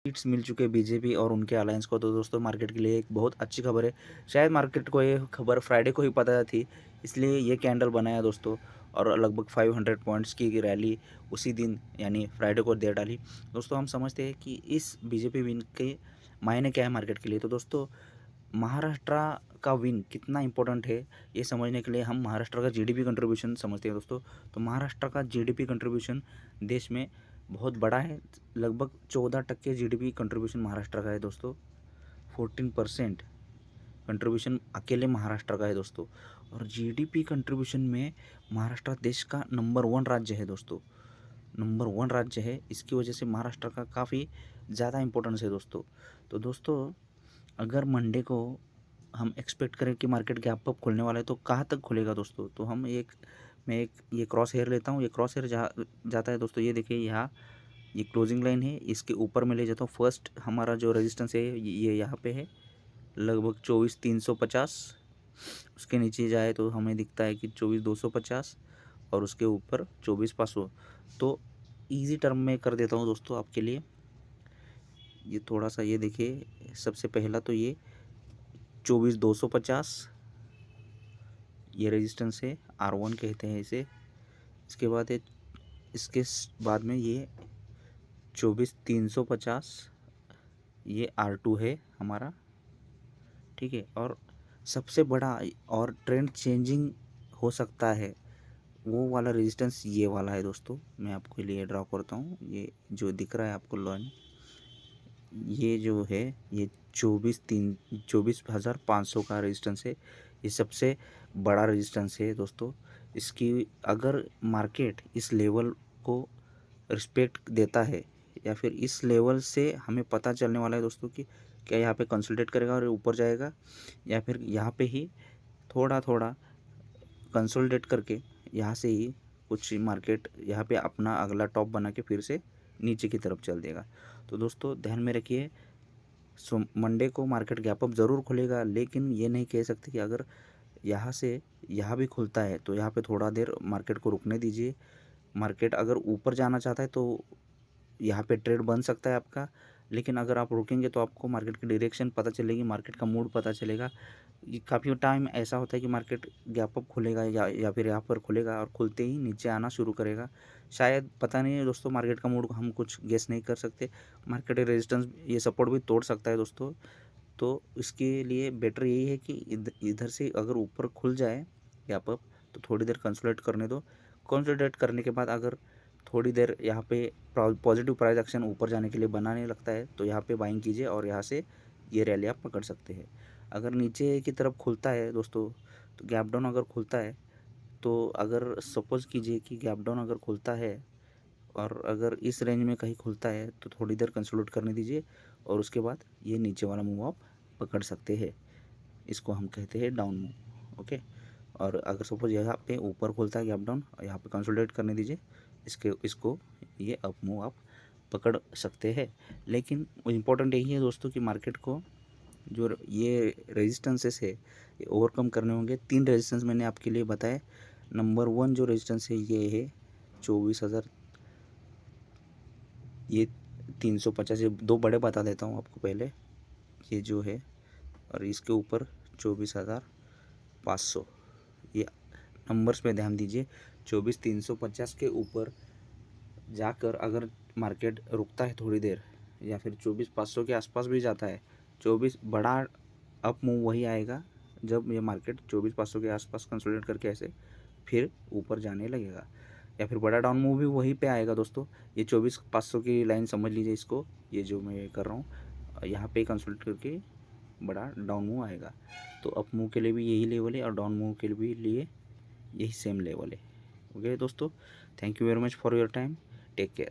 Seats मिल चुके हैं BJP और उनके अलायंस को, तो दोस्तों मार्केट के लिए एक बहुत अच्छी खबर है। शायद मार्केट को ये खबर फ्राइडे को ही पता थी, इसलिए ये कैंडल बनाया दोस्तों, और लगभग 500 पॉइंट्स की रैली उसी दिन यानी फ्राइडे को दे डाली। दोस्तों हम समझते हैं कि इस बीजेपी विन के मायने क्या है मार्केट के लिए। तो दोस्तों महाराष्ट्र का विन कितना इंपॉर्टेंट है, ये समझने के लिए हम महाराष्ट्र का जीडीपी कंट्रीब्यूशन समझते हैं दोस्तों। तो महाराष्ट्र का जीडीपी कंट्रीब्यूशन देश में बहुत बड़ा है, लगभग 14% जीडीपी कंट्रीब्यूशन महाराष्ट्र का है दोस्तों। 14% कंट्रीब्यूशन अकेले महाराष्ट्र का है दोस्तों। और जीडीपी कंट्रीब्यूशन में महाराष्ट्र देश का नंबर 1 राज्य है दोस्तों, नंबर 1 राज्य है। इसकी वजह से महाराष्ट्र का काफ़ी ज़्यादा इंपॉर्टेंस है दोस्तों। तो दोस्तों अगर मंडे को हम एक्सपेक्ट करें कि मार्केट गैप अप खुलने वाला है, तो कहाँ तक खुलेगा दोस्तों। तो मैं एक ये क्रॉस हेयर लेता हूँ। ये क्रॉस हेयर जहाँ जाता है दोस्तों, ये देखिए यहाँ ये क्लोजिंग लाइन है, इसके ऊपर मैं ले जाता हूँ। फर्स्ट हमारा जो रेजिस्टेंस है ये यहाँ पे है, लगभग 24,350। उसके नीचे जाए तो हमें दिखता है कि 24,250 और उसके ऊपर 24,500। तो इजी टर्म में कर देता हूँ दोस्तों आपके लिए। ये थोड़ा सा ये देखिए, सबसे पहला तो ये 24,250 ये रेजिस्टेंस है, R1 कहते हैं इसे। इसके बाद बाद में ये 24,350 ये R2 है हमारा, ठीक है। और सबसे बड़ा और ट्रेंड चेंजिंग हो सकता है वो वाला रेजिस्टेंस ये वाला है दोस्तों। मैं आपके लिए ड्रॉ करता हूँ, ये जो दिख रहा है आपको लाइन, ये जो है ये 24,500 का रेजिस्टेंस है। ये सबसे बड़ा रेजिस्टेंस है दोस्तों। इसकी अगर मार्केट इस लेवल को रिस्पेक्ट देता है, या फिर इस लेवल से हमें पता चलने वाला है दोस्तों कि क्या यहाँ पे कंसोलिडेट करेगा और ऊपर जाएगा, या फिर यहाँ पे ही थोड़ा थोड़ा कंसोलिडेट करके यहाँ से ही कुछ मार्केट यहाँ पे अपना अगला टॉप बना के फिर से नीचे की तरफ चल देगा। तो दोस्तों ध्यान में रखिए, मंडे को मार्केट गैप अप ज़रूर खुलेगा, लेकिन ये नहीं कह सकते कि अगर यहाँ से यहाँ भी खुलता है तो यहाँ पे थोड़ा देर मार्केट को रुकने दीजिए। मार्केट अगर ऊपर जाना चाहता है तो यहाँ पे ट्रेड बन सकता है आपका, लेकिन अगर आप रुकेंगे तो आपको मार्केट की डायरेक्शन पता चलेगी, मार्केट का मूड पता चलेगा। ये काफ़ी टाइम ऐसा होता है कि मार्केट गैप अप खुलेगा या फिर यहाँ पर खुलेगा और खुलते ही नीचे आना शुरू करेगा। शायद पता नहीं है दोस्तों, मार्केट का मूड हम कुछ गेस नहीं कर सकते। मार्केट रेजिस्टेंस ये सपोर्ट भी तोड़ सकता है दोस्तों। तो इसके लिए बेटर यही है कि इधर से अगर ऊपर खुल जाए गैप अप तो थोड़ी देर कंसोलिडेट करने दो। कंसोलिडेट करने के बाद अगर थोड़ी देर यहाँ पे पॉजिटिव प्राइस एक्शन ऊपर जाने के लिए बनाने लगता है तो यहाँ पे बाइंग कीजिए और यहाँ से ये रैली आप पकड़ सकते हैं। अगर नीचे की तरफ खुलता है दोस्तों, तो गैप डाउन अगर खुलता है, तो अगर सपोज़ कीजिए कि गैप डाउन अगर खुलता है और अगर इस रेंज में कहीं खुलता है तो थोड़ी देर कंसोलिडेट करने दीजिए और उसके बाद ये नीचे वाला मूव आप पकड़ सकते हैं। इसको हम कहते हैं डाउन मूव, ओके। और अगर सपोज यहाँ पे ऊपर खुलता है गैप डाउन, यहाँ पे कंसोलिडेट करने दीजिए, इसको ये अप मूव आप पकड़ सकते हैं। लेकिन इम्पोर्टेंट यही है दोस्तों कि मार्केट को जो ये रेजिस्टेंसेस है ये ओवरकम करने होंगे। 3 रेजिस्टेंस मैंने आपके लिए बताए। नंबर 1 जो रेजिस्टेंस है ये है 24,000, ये 350, ये 2 बड़े बता देता हूँ आपको पहले, ये जो है, और इसके ऊपर 24,500। ये नंबर्स पे ध्यान दीजिए। 24,350 के ऊपर जाकर अगर मार्केट रुकता है थोड़ी देर या फिर 24,500 के आसपास भी जाता है, 24 बड़ा अप मूव वही आएगा जब ये मार्केट 24,500 के आसपास कंसोलिडेट करके ऐसे फिर ऊपर जाने लगेगा, या फिर बड़ा डाउन मूव भी वहीं पे आएगा दोस्तों। ये 24,500 की लाइन समझ लीजिए इसको, ये जो मैं कर रहा हूँ यहाँ पे कंसोलिडेट करके बड़ा डाउन मूव आएगा। तो अप मूव के लिए भी यही लेवल है और डाउन मूव के लिए यही सेम लेवल है। ओके दोस्तों, thank you very much for your time, take care.